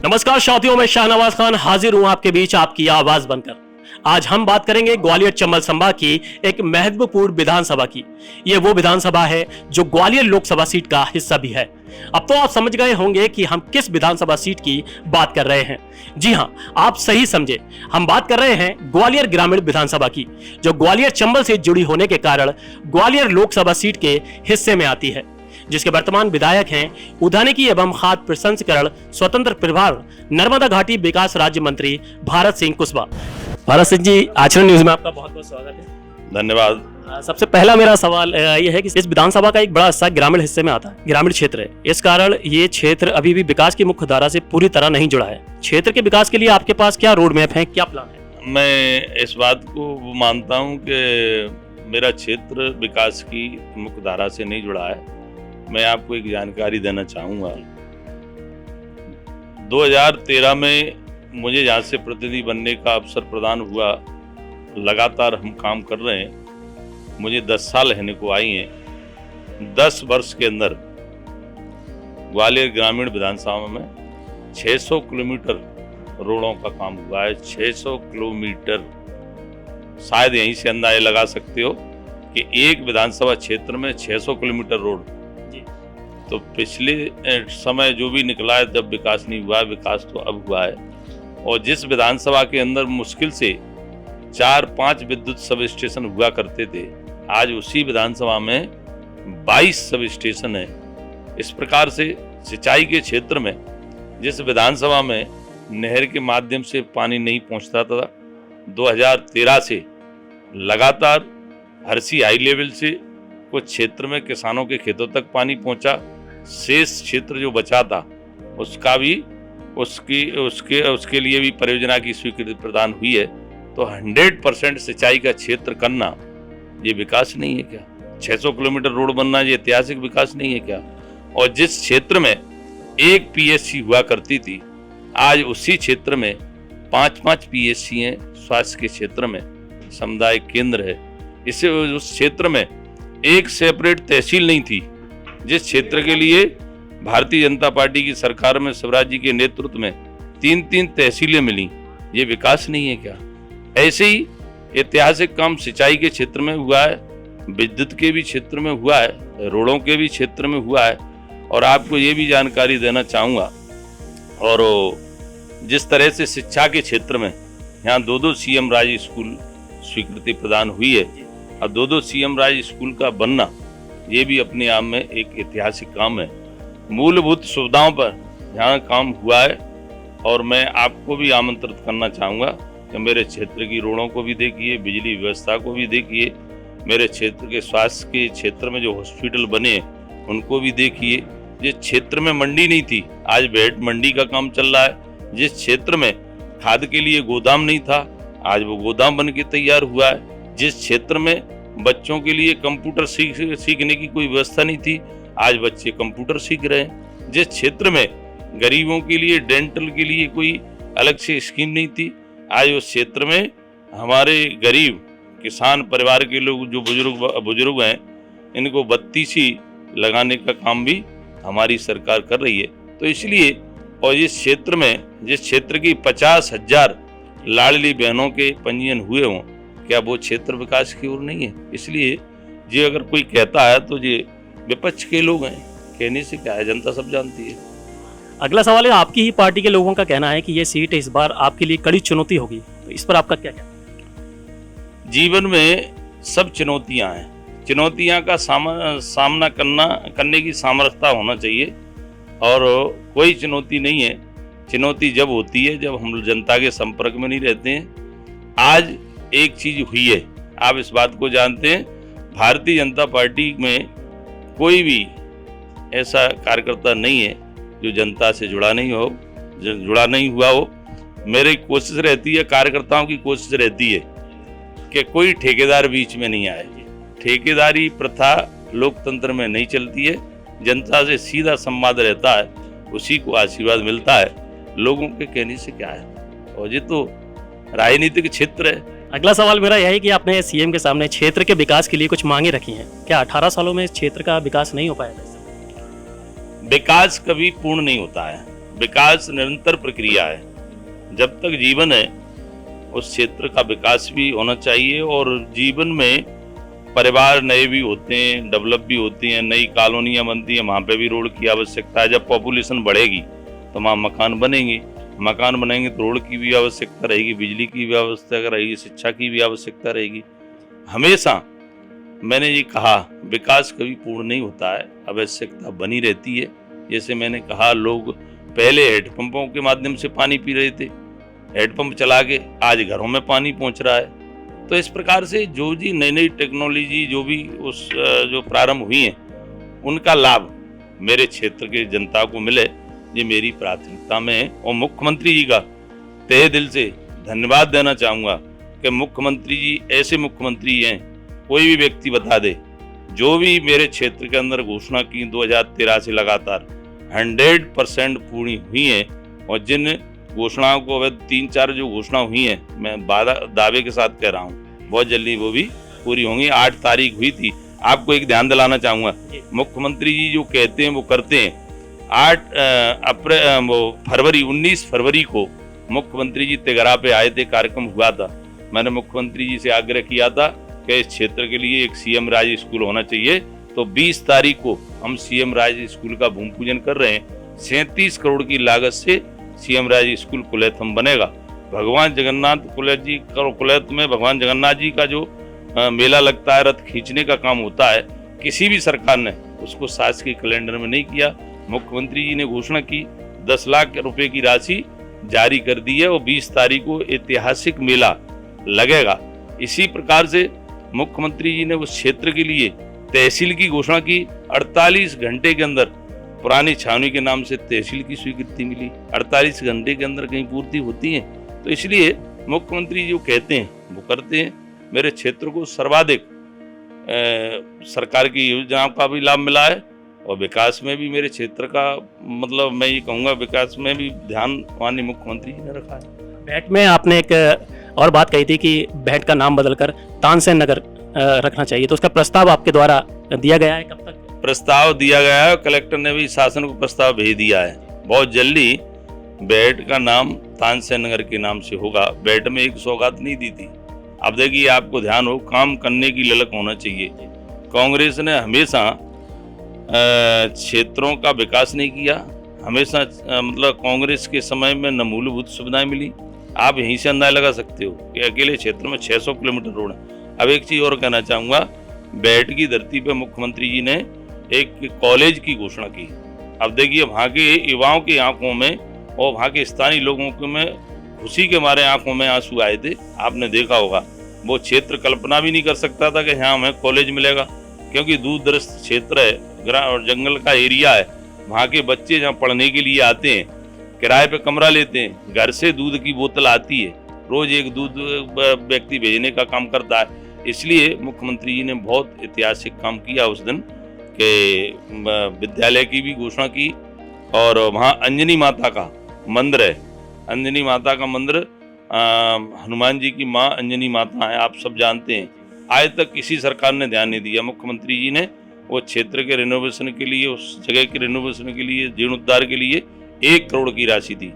नमस्कार साथियों, मैं शाहनवाज खान हाजिर हूं आपके बीच आपकी आवाज बनकर। आज हम बात करेंगे ग्वालियर चंबल संभाग की एक महत्वपूर्ण विधानसभा की। ये वो विधानसभा है जो ग्वालियर लोकसभा सीट का हिस्सा भी है। अब तो आप समझ गए होंगे कि हम किस विधानसभा सीट की बात कर रहे हैं। जी हां, आप सही समझे, हम बात कर रहे हैं ग्वालियर ग्रामीण विधानसभा की, जो ग्वालियर चंबल से जुड़ी होने के कारण ग्वालियर लोकसभा सीट के हिस्से में आती है, जिसके वर्तमान विधायक हैं उद्यानिकी एवं खाद्य प्रसंस्करण स्वतंत्र प्रभार नर्मदा घाटी विकास राज्य मंत्री भारत सिंह कुशवाहा। भारत सिंह जी, आचरण न्यूज में आपका बहुत बहुत स्वागत है। धन्यवाद। सबसे पहला मेरा सवाल यह है कि इस विधानसभा का एक बड़ा हिस्सा ग्रामीण हिस्से में आता है, ग्रामीण क्षेत्र है। इस कारण ये क्षेत्र अभी भी विकास की मुख्य धारा से पूरी तरह नहीं जुड़ा है। क्षेत्र के विकास के लिए आपके पास क्या रोड मैप है, क्या प्लान है? मैं इस बात को मानता हूं कि मेरा क्षेत्र विकास की मुख्य धारा से नहीं जुड़ा है। मैं आपको एक जानकारी देना चाहूँगा। 2013 में मुझे यहाँ से प्रतिनिधि बनने का अवसर प्रदान हुआ। लगातार हम काम कर रहे हैं। मुझे 10 साल रहने को आई हैं। 10 वर्ष के अंदर ग्वालियर ग्रामीण विधानसभा में 600 किलोमीटर रोडों का काम हुआ है। 600 किलोमीटर। शायद यहीं से अंदाजा लगा सकते हो कि एक विधानसभा क्षेत्र में 600 किलोमीटर रोड। तो पिछले समय जो भी निकला है, जब विकास नहीं हुआ, विकास तो अब हुआ है। और जिस विधानसभा के अंदर मुश्किल से 4-5 विद्युत सब स्टेशन हुआ करते थे, आज उसी विधानसभा में 22 सब स्टेशन है। इस प्रकार से सिंचाई के क्षेत्र में जिस विधानसभा में नहर के माध्यम से पानी नहीं पहुंचता था, 2013 से लगातार हरसी हाई लेवल से कुछ क्षेत्र में किसानों के खेतों तक पानी पहुंचा। शेष क्षेत्र जो बचा था उसका भी उसके लिए भी परियोजना की स्वीकृति प्रदान हुई है। तो 100% सिंचाई का क्षेत्र करना ये विकास नहीं है क्या? 600 किलोमीटर रोड बनना ये ऐतिहासिक विकास नहीं है क्या? और जिस क्षेत्र में एक पीएचसी हुआ करती थी, आज उसी क्षेत्र में 5-5 पीएचसी हैं। स्वास्थ्य के क्षेत्र में सामुदायिक केंद्र है। इससे उस क्षेत्र में एक सेपरेट तहसील नहीं थी। जिस क्षेत्र के लिए भारतीय जनता पार्टी की सरकार में शिवराज जी के नेतृत्व में 3-3 तहसीलें मिली, ये विकास नहीं है क्या? ऐसे ही ऐतिहासिक काम सिंचाई के क्षेत्र में हुआ है, विद्युत के भी क्षेत्र में हुआ है, रोडों के भी क्षेत्र में हुआ है। और आपको ये भी जानकारी देना चाहूँगा, और जिस तरह से शिक्षा के क्षेत्र में यहाँ 2-2 सीएम राज स्कूल स्वीकृति प्रदान हुई है, और 2-2 सीएम राज स्कूल का बनना ये भी अपने आप में एक ऐतिहासिक काम है। मूलभूत सुविधाओं पर यहाँ काम हुआ है। और मैं आपको भी आमंत्रित करना चाहूँगा कि मेरे क्षेत्र की रोडों को भी देखिए, बिजली व्यवस्था को भी देखिए, मेरे क्षेत्र के स्वास्थ्य के क्षेत्र में जो हॉस्पिटल बने उनको भी देखिए। जिस क्षेत्र में मंडी नहीं थी, आज भेड़ मंडी का काम चल रहा है। जिस क्षेत्र में खाद के लिए गोदाम नहीं था, आज वो गोदाम बन के तैयार हुआ है। जिस क्षेत्र में बच्चों के लिए कंप्यूटर सीखने की कोई व्यवस्था नहीं थी, आज बच्चे कंप्यूटर सीख रहे हैं। जिस क्षेत्र में गरीबों के लिए डेंटल के लिए कोई अलग से स्कीम नहीं थी, आज उस क्षेत्र में हमारे गरीब किसान परिवार के लोग जो बुजुर्ग हैं, इनको बत्ती सी लगाने का काम भी हमारी सरकार कर रही है। तो इसलिए, और इस क्षेत्र में जिस क्षेत्र की 50,000 लाडली बहनों के पंजीयन हुए हों, क्या वो क्षेत्र विकास की ओर नहीं है? इसलिए ये अगर कोई कहता है तो ये विपक्ष के लोग हैं, कहने से क्या है, जनता सब जानती है। अगला सवाल है, आपकी ही पार्टी के लोगों का कहना है कि ये सीट इस बार आपके लिए कड़ी चुनौती होगी, तो इस पर आपका क्या कहना है? जीवन में सब चुनौतियां हैं। चुनौतियां का सामना करने की सामर्थ्यता होना चाहिए। और कोई चुनौती नहीं है। चुनौती जब होती है जब हम जनता के संपर्क में नहीं रहते हैं। आज एक चीज हुई है, आप इस बात को जानते हैं, भारतीय जनता पार्टी में कोई भी ऐसा कार्यकर्ता नहीं है जो जनता से जुड़ा नहीं हुआ हो। मेरी कोशिश रहती है, कार्यकर्ताओं की कोशिश रहती है कि कोई ठेकेदार बीच में नहीं आए। ठेकेदारी प्रथा लोकतंत्र में नहीं चलती है। जनता से सीधा संवाद रहता है, उसी को आशीर्वाद मिलता है। लोगों के कहने से क्या है, और ये तो राजनीतिक क्षेत्र है। अगला सवाल मेरा यह है कि आपने सीएम के सामने क्षेत्र के विकास के लिए कुछ मांगे रखी हैं। क्या 18 सालों में इस क्षेत्र का विकास नहीं हो पाया? विकास कभी पूर्ण नहीं होता है। विकास निरंतर प्रक्रिया है। जब तक जीवन है उस क्षेत्र का विकास भी होना चाहिए, और जीवन में परिवार नए भी होते हैं, डेवलप भी होती हैं, नई कॉलोनियाँ बनती हैं, वहाँ पे भी रोड की आवश्यकता है। जब पॉपुलेशन बढ़ेगी तो वहाँ मकान बनेंगे, मकान बनेंगे तो रोड की भी आवश्यकता रहेगी, बिजली की भी आवश्यकता रहेगी, शिक्षा की भी आवश्यकता रहेगी। हमेशा मैंने ये कहा, विकास कभी पूर्ण नहीं होता है, आवश्यकता बनी रहती है। जैसे मैंने कहा, लोग पहले हैंडपंपों के माध्यम से पानी पी रहे थे, हैंडपंप चला के आज घरों में पानी पहुंच रहा है। तो इस प्रकार से जो जी नई नई टेक्नोलॉजी जो भी उस जो प्रारंभ हुई है, उनका लाभ मेरे क्षेत्र के जनता को मिले, ये मेरी प्राथमिकता में है। और मुख्यमंत्री जी का तहे दिल से धन्यवाद देना चाहूँगा कि मुख्यमंत्री जी ऐसे मुख्यमंत्री हैं, कोई भी व्यक्ति बता दे, जो भी मेरे क्षेत्र के अंदर घोषणा की 2013 से लगातार 100% पूरी हुई है। और जिन घोषणाओं को अब 3-4 जो घोषणा हुई है, मैं दावे के साथ कह रहा हूँ बहुत जल्दी वो भी पूरी होंगी। 8 तारीख हुई थी। आपको एक ध्यान दिलाना चाहूँगा, मुख्यमंत्री जी जो कहते हैं वो करते हैं। 19 फरवरी को मुख्यमंत्री जी तेघरा पे आए थे, कार्यक्रम हुआ था। मैंने मुख्यमंत्री जी से आग्रह किया था कि इस क्षेत्र के लिए एक सीएम राज स्कूल होना चाहिए। तो 20 तारीख को हम सीएम राज स्कूल का भूमि पूजन कर रहे हैं। 37 करोड़ की लागत से सीएम राज स्कूल कुलैथम बनेगा। भगवान जगन्नाथ कुलैथ में भगवान जगन्नाथ जी का जो मेला लगता है, रथ खींचने का काम होता है, किसी भी सरकार ने उसको शासकीय कैलेंडर में नहीं किया। मुख्यमंत्री जी ने घोषणा की, 10 लाख रुपए की राशि जारी कर दी है और 20 तारीख को ऐतिहासिक मेला लगेगा। इसी प्रकार से मुख्यमंत्री जी ने उस क्षेत्र के लिए तहसील की घोषणा की। 48 घंटे के अंदर पुरानी छावनी के नाम से तहसील की स्वीकृति मिली। 48 घंटे के अंदर कहीं पूर्ति होती है? तो इसलिए मुख्यमंत्री जो कहते हैं वो करते हैं। मेरे क्षेत्र को सर्वाधिक सरकार की योजनाओं का भी लाभ मिला है, और विकास में भी मेरे क्षेत्र का, मतलब मैं ये कहूँगा, विकास में भी ध्यान माननीय मुख्यमंत्री जी ने रखा है। भेंट में आपने एक और बात कही थी कि भेंट का नाम बदलकर तानसेन नगर रखना चाहिए, तो उसका प्रस्ताव आपके द्वारा दिया गया है? कब तक प्रस्ताव दिया गया है? कलेक्टर ने भी शासन को प्रस्ताव भेज दिया है। बहुत जल्दी भेंट का नाम तानसेन नगर के नाम से होगा। भेंट में एक सौगात नहीं दी थी। अब देखिए, आपको ध्यान हो, काम करने की ललक होना चाहिए। कांग्रेस ने हमेशा क्षेत्रों का विकास नहीं किया। हमेशा मतलब कांग्रेस के समय में न मूलभूत सुविधाएं मिली। आप यहीं से अंदाजा लगा सकते हो कि अकेले क्षेत्र में 600 किलोमीटर रोड है। अब एक चीज और कहना चाहूँगा, बैठ की धरती पर मुख्यमंत्री जी ने एक कॉलेज की घोषणा की। अब देखिए, वहाँ के युवाओं की आंखों में और वहाँ के स्थानीय लोगों के में खुशी के मारे आंखों में आंसू आए थे। आपने देखा होगा, वो क्षेत्र कल्पना भी नहीं कर सकता था कि यहाँ हमें कॉलेज मिलेगा, क्योंकि दूर दराज क्षेत्र है और जंगल का एरिया है। वहाँ के बच्चे जहाँ पढ़ने के लिए आते हैं, किराए पे कमरा लेते हैं, घर से दूध की बोतल आती है, रोज एक दूध व्यक्ति भेजने का काम करता है। इसलिए मुख्यमंत्री जी ने बहुत ऐतिहासिक काम किया उस दिन के विद्यालय की भी घोषणा की। और वहाँ अंजनी माता का मंदिर है। अंजनी माता का मंदिर, हनुमान जी की माँ अंजनी माता है, आप सब जानते हैं। आज तक किसी सरकार ने ध्यान नहीं दिया। मुख्यमंत्री जी ने वो क्षेत्र के रिनोवेशन के लिए, उस जगह के रिनोवेशन के लिए, जीर्णोद्धार के लिए 1 करोड़ की राशि दी।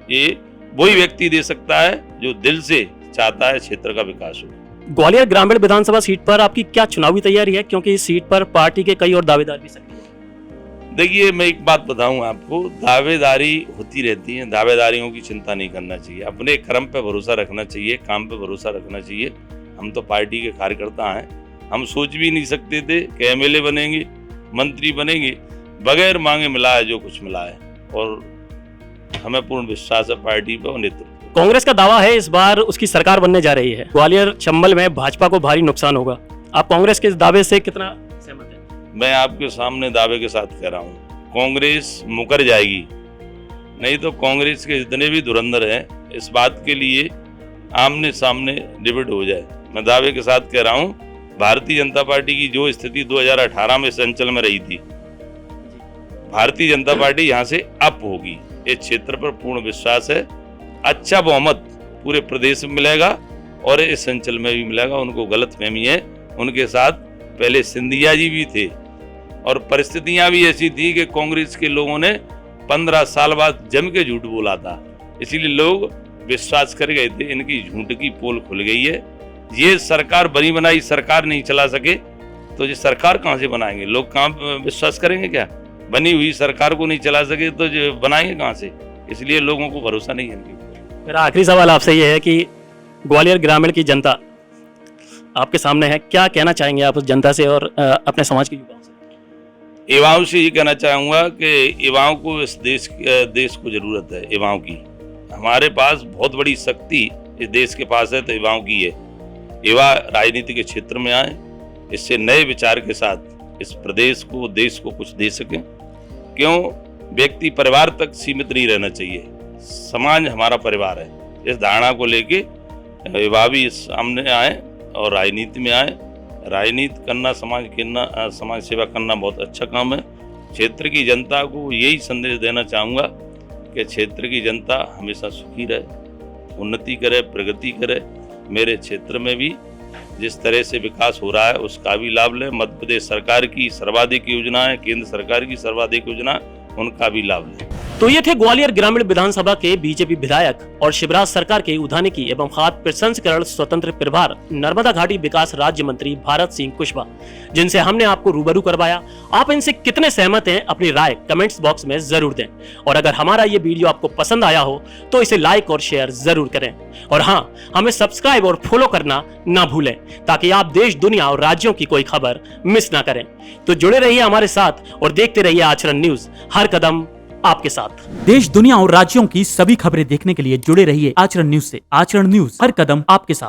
ये वही व्यक्ति दे सकता है जो दिल से चाहता है क्षेत्र का विकास हो। ग्वालियर ग्रामीण विधानसभा सीट पर आपकी क्या चुनावी तैयारी है, क्योंकि इस सीट पर पार्टी के कई और दावेदार भी सक्रिय हैं? देखिए, मैं एक बात बताऊं आपको, दावेदारी होती रहती है। दावेदारियों की चिंता नहीं करना चाहिए, अपने कर्म पे भरोसा रखना चाहिए, काम पे भरोसा रखना चाहिए। हम तो पार्टी के कार्यकर्ता हैं। हम सोच भी नहीं सकते थे कि एमएलए बनेंगे, मंत्री बनेंगे। बगैर मांगे मिला है जो कुछ मिला है, और हमें पूर्ण विश्वास है पार्टी पर और नेतृत्व। कांग्रेस का दावा है इस बार उसकी सरकार बनने जा रही है। ग्वालियर चंबल में भाजपा को भारी नुकसान होगा। आप कांग्रेस के इस दावे से कितना सहमत हैं? मैं आपके सामने दावे के साथ कह रहा हूँ, कांग्रेस मुकर जाएगी। नहीं तो कांग्रेस के जितने भी धुरंधर हैं, इस बात के लिए आमने सामने डिबेट हो जाए। मैं दावे के साथ कह रहा हूँ, भारतीय जनता पार्टी की जो स्थिति 2018 में संचल में रही थी, भारतीय जनता पार्टी यहाँ से अप होगी। इस क्षेत्र पर पूर्ण विश्वास है। अच्छा बहुमत पूरे प्रदेश में मिलेगा और इस संचल में भी मिलेगा। उनको गलतफहमी है, उनके साथ पहले सिंधिया जी भी थे और परिस्थितियां भी ऐसी थी कि कांग्रेस के लोगों ने 15 साल बाद जम के झूठ बोला था, इसीलिए लोग विश्वास कर गए थे। इनकी झूठ की पोल खुल गई है। ये सरकार बनी बनाई सरकार नहीं चला सके तो ये सरकार कहाँ से बनाएंगे? लोग कहाँ विश्वास करेंगे? क्या बनी हुई सरकार को नहीं चला सके तो ये बनाएंगे कहाँ से? इसलिए लोगों को भरोसा नहीं है इनके। मेरा आखिरी सवाल आपसे ये है कि ग्वालियर ग्रामीण की जनता आपके सामने है, क्या कहना चाहेंगे आप उस जनता से और अपने समाज के युवाओं से? युवाओं से ये कहना चाहूँगा कि युवाओं को इस देश को जरूरत है। युवाओं की हमारे पास बहुत बड़ी शक्ति इस देश के पास है, तो युवाओं की है। युवा राजनीति के क्षेत्र में आए, इससे नए विचार के साथ इस प्रदेश को देश को कुछ दे सकें। क्यों व्यक्ति परिवार तक सीमित नहीं रहना चाहिए, समाज हमारा परिवार है। इस धारणा को लेके युवा भी सामने आए और राजनीति में आए। राजनीति करना, समाज सेवा करना बहुत अच्छा काम है। क्षेत्र की जनता को यही संदेश देना चाहूँगा कि क्षेत्र की जनता हमेशा सुखी रहे, उन्नति करे, प्रगति करे। मेरे क्षेत्र में भी जिस तरह से विकास हो रहा है उसका भी लाभ लें। मध्य प्रदेश सरकार की सर्वाधिक योजनाएं, केंद्र सरकार की सर्वाधिक योजना, उनका भी लाभ लें। तो ये थे ग्वालियर ग्रामीण विधानसभा के बीजेपी विधायक और शिवराज सरकार के उद्यानिकी एवं खाद्य प्रसंस्करण स्वतंत्र प्रभार नर्मदा घाटी विकास राज्य मंत्री भारत सिंह कुशवाहा, जिनसे हमने आपको रूबरू करवाया। आप इनसे कितने सहमत हैं अपनी राय कमेंट्स बॉक्स में जरूर दें। और अगर हमारा ये वीडियो आपको पसंद आया हो तो इसे लाइक और शेयर जरूर करें। और हाँ, हमें सब्सक्राइब और फॉलो करना ना भूलें ताकि आप देश, दुनिया और राज्यों की कोई खबर मिस ना करें। तो जुड़े रहिए हमारे साथ और देखते रहिए आचरण न्यूज, हर कदम आपके साथ। देश, दुनिया और राज्यों की सभी खबरें देखने के लिए जुड़े रहिए आचरण न्यूज से। आचरण न्यूज, हर कदम आपके साथ।